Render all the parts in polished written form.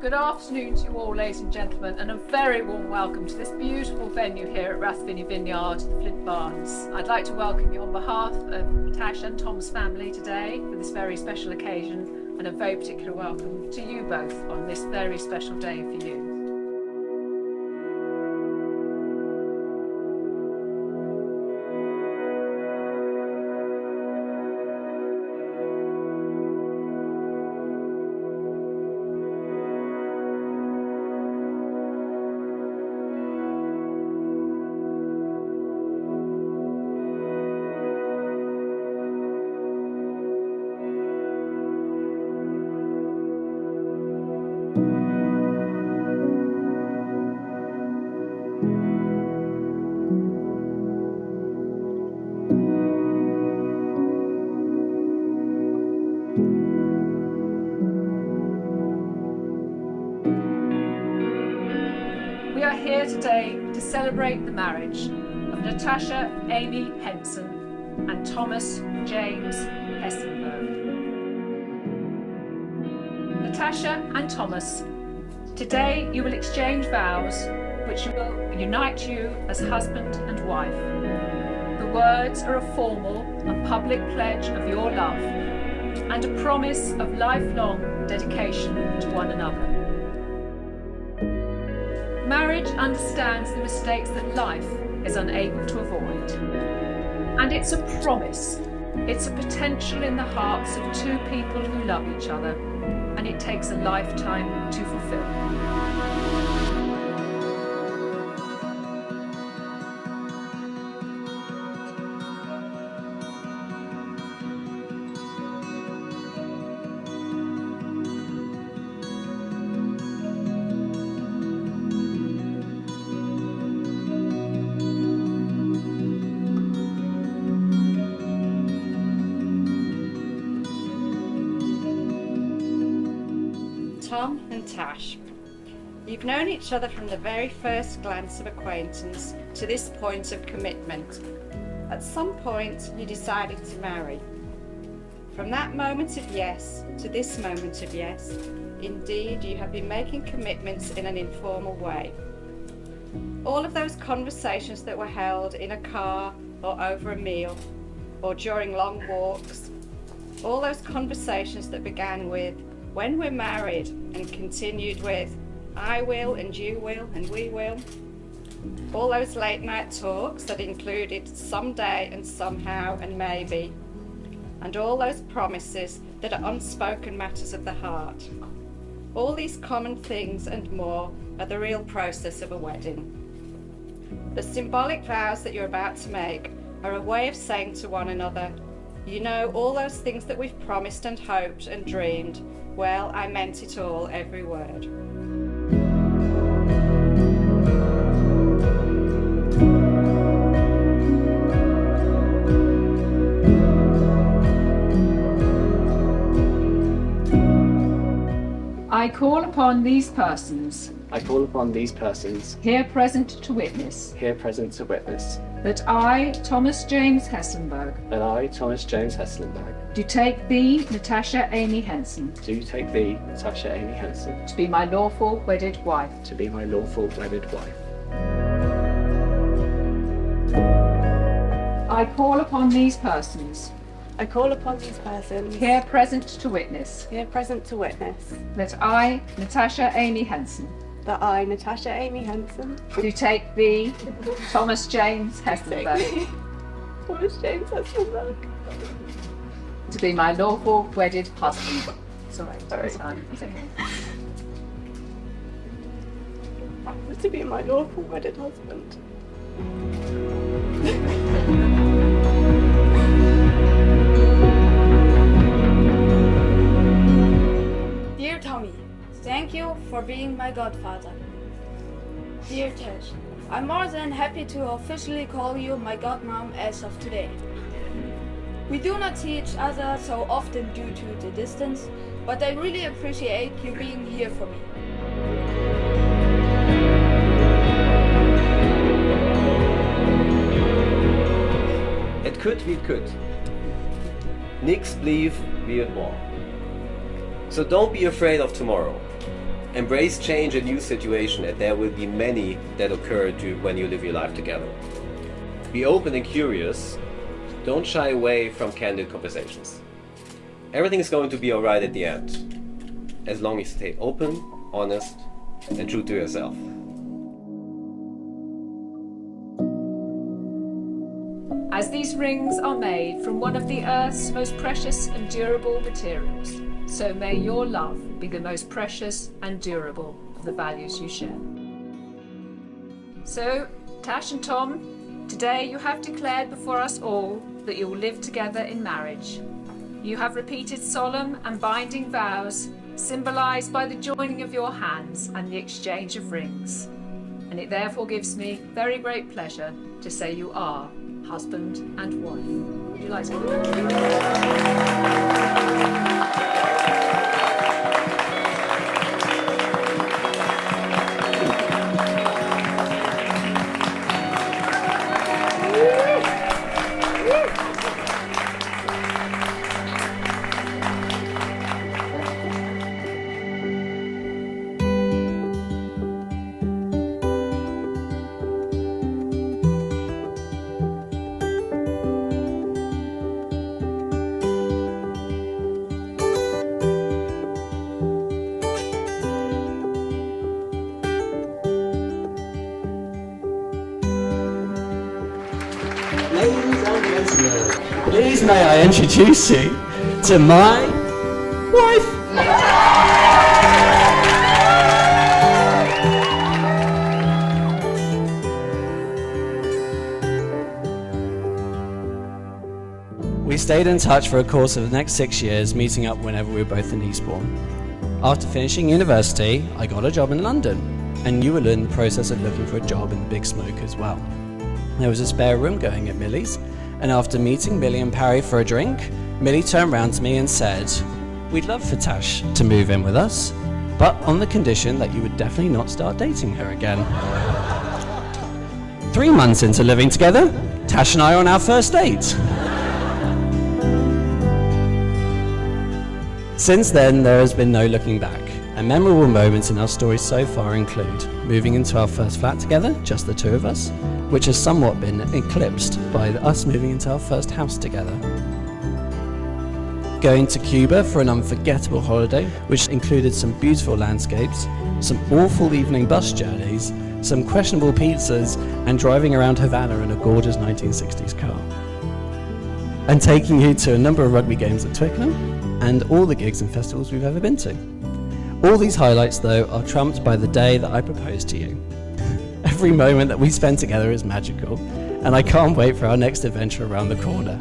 Good afternoon to you all, ladies and gentlemen, and a very warm welcome to this beautiful venue here at Rathfinney Vineyard, the Flint Barns. I'd like to welcome you on behalf of Tasha and Tom's family today for this very special occasion, and a very particular welcome to you both on this very special day for you. We are here today to celebrate the marriage of Natasha Amy Henson and Thomas James Hessenberg. Natasha and Thomas, today you will exchange vows which will unite you as husband and wife. The words are a formal and public pledge of your love and a promise of lifelong dedication to one another. Marriage understands the mistakes that life is unable to avoid. And it's a promise. It's a potential in the hearts of two people who love each other, and it takes a lifetime to fulfill. Tom and Tash, you've known each other from the very first glance of acquaintance to this point of commitment. At some point, you decided to marry. From that moment of yes to this moment of yes, indeed, you have been making commitments in an informal way. All of those conversations that were held in a car or over a meal or during long walks, all those conversations that began with "when we're married" and continued with "I will and you will and we will." All those late night talks that included someday and somehow and maybe. And all those promises that are unspoken matters of the heart. All these common things and more are the real process of a wedding. The symbolic vows that you're about to make are a way of saying to one another, you know, all those things that we've promised and hoped and dreamed, well, I meant it all, every word. I call upon these persons here present to witness that I, Thomas James Hessenberg, do take thee, Natasha Amy Henson, to be my lawful wedded wife. I call upon these persons here present to witness that I, Natasha Amy Henson, do take thee, Thomas James Hessenberg, to be my lawful wedded husband. Sorry. To be my lawful wedded husband. Dear Tommy, thank you for being my godfather. Dear Tash, I'm more than happy to officially call you my godmom as of today. We do not see each other so often due to the distance, but I really appreciate you being here for me. Het could wie het could. Niks bleef wie het was. So don't be afraid of tomorrow. Embrace change and new situation, and there will be many that occur when you live your life together. Be open and curious. Don't shy away from candid conversations. Everything is going to be alright at the end, as long as you stay open, honest, and true to yourself. As these rings are made from one of the earth's most precious and durable materials, so may your love be the most precious and durable of the values you share. So, Tash and Tom, today you have declared before us all that you will live together in marriage. You have repeated solemn and binding vows, symbolised by the joining of your hands and the exchange of rings. And it therefore gives me very great pleasure to say you are husband and wife. Would you like to? Ladies and gentlemen, please may I introduce you to my wife. We stayed in touch for a course of the next 6 years, meeting up whenever we were both in Eastbourne. After finishing university, I got a job in London, and you were in the process of looking for a job in Big Smoke as well. There was a spare room going at Millie's, and after meeting Millie and Parry for a drink, Millie turned round to me and said, "We'd love for Tash to move in with us, but on the condition that you would definitely not start dating her again." 3 months into living together, Tash and I are on our first date. Since then, there has been no looking back, and memorable moments in our story so far include moving into our first flat together, just the two of us, which has somewhat been eclipsed by us moving into our first house together. Going to Cuba for an unforgettable holiday, which included some beautiful landscapes, some awful evening bus journeys, some questionable pizzas, and driving around Havana in a gorgeous 1960s car. And taking you to a number of rugby games at Twickenham, and all the gigs and festivals we've ever been to. All these highlights, though, are trumped by the day that I proposed to you. Every moment that we spend together is magical, and I can't wait for our next adventure around the corner.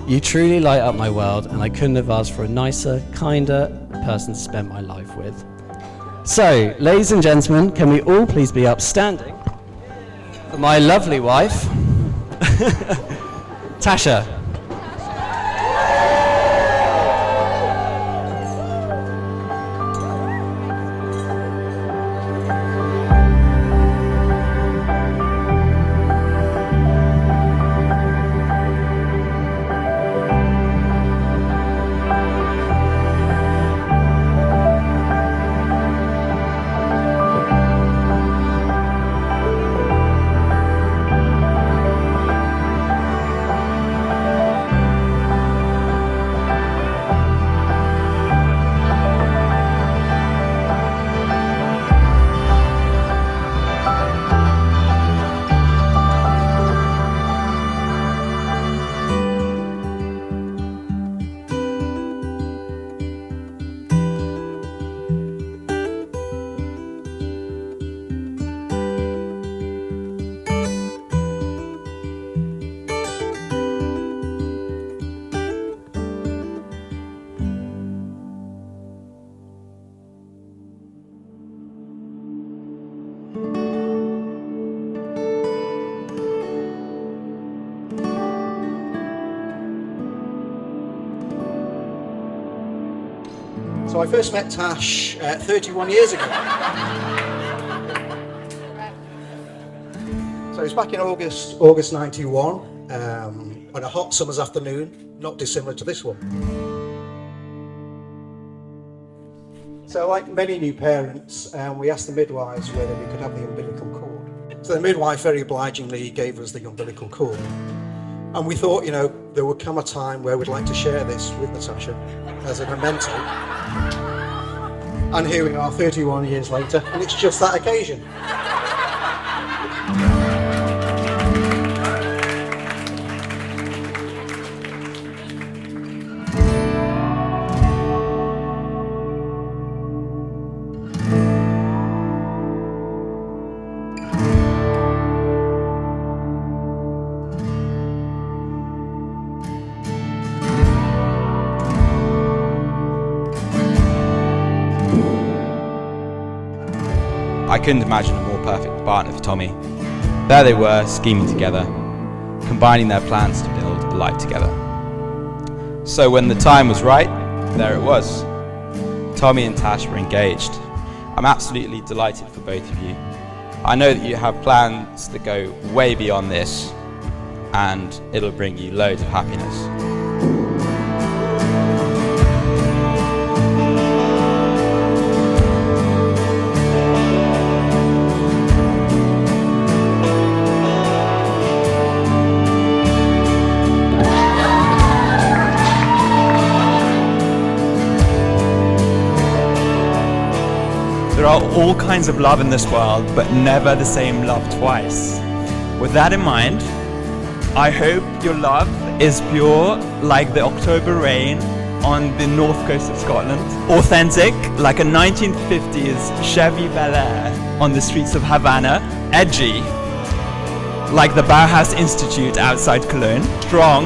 You truly light up my world, and I couldn't have asked for a nicer, kinder person to spend my life with. So, ladies and gentlemen, can we all please be upstanding for my lovely wife, Tasha. So I first met Tash 31 years ago. So it was back in August 91, on a hot summer's afternoon, not dissimilar to this one. So like many new parents, we asked the midwives whether we could have the umbilical cord. So the midwife very obligingly gave us the umbilical cord. And we thought, you know, there would come a time where we'd like to share this with Natasha as a memento. And here we are 31 years later, and it's just that occasion. I couldn't imagine a more perfect partner for Tommy. There they were, scheming together, combining their plans to build a life together. So when the time was right, there it was. Tommy and Tash were engaged. I'm absolutely delighted for both of you. I know that you have plans that go way beyond this, and it'll bring you loads of happiness. There are all kinds of love in this world, but never the same love twice. With that in mind, I hope your love is pure like the October rain on the north coast of Scotland. Authentic like a 1950s Chevy Bel Air on the streets of Havana. Edgy like the Bauhaus Institute outside Cologne. Strong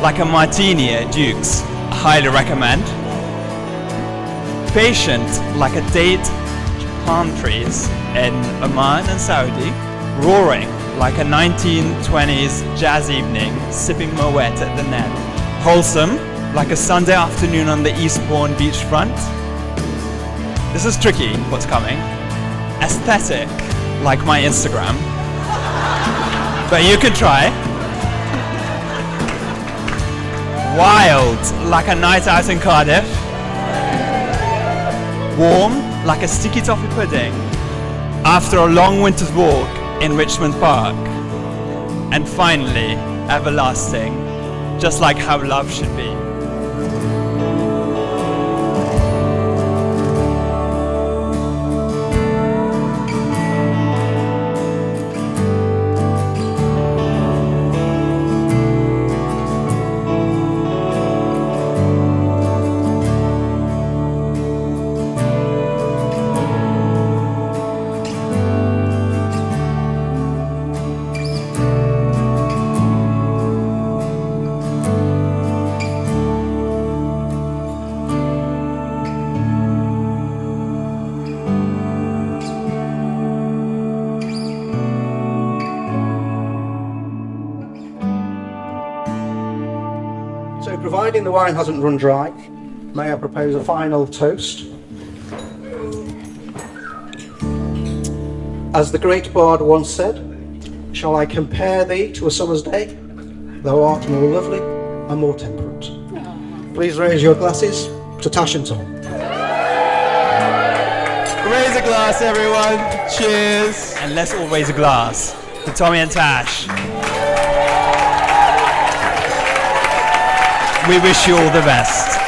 like a martini at Duke's. Highly recommend. Patient like a date palm trees in Oman and Saudi. Roaring like a 1920s jazz evening sipping Moet at the Net. Wholesome like a Sunday afternoon on the Eastbourne beachfront. This is tricky, what's coming. Aesthetic like my Instagram. But you can try. Wild like a night out in Cardiff. Warm like a sticky toffee pudding after a long winter's walk in Richmond Park. And finally, everlasting, just like how love should be. So providing the wine hasn't run dry, may I propose a final toast? As the great bard once said, shall I compare thee to a summer's day? Thou art more lovely and more temperate. Please raise your glasses to Tasha and Tom. Raise a glass, everyone. Cheers. And let's all raise a glass to Tommy and Tash. We wish you all the best.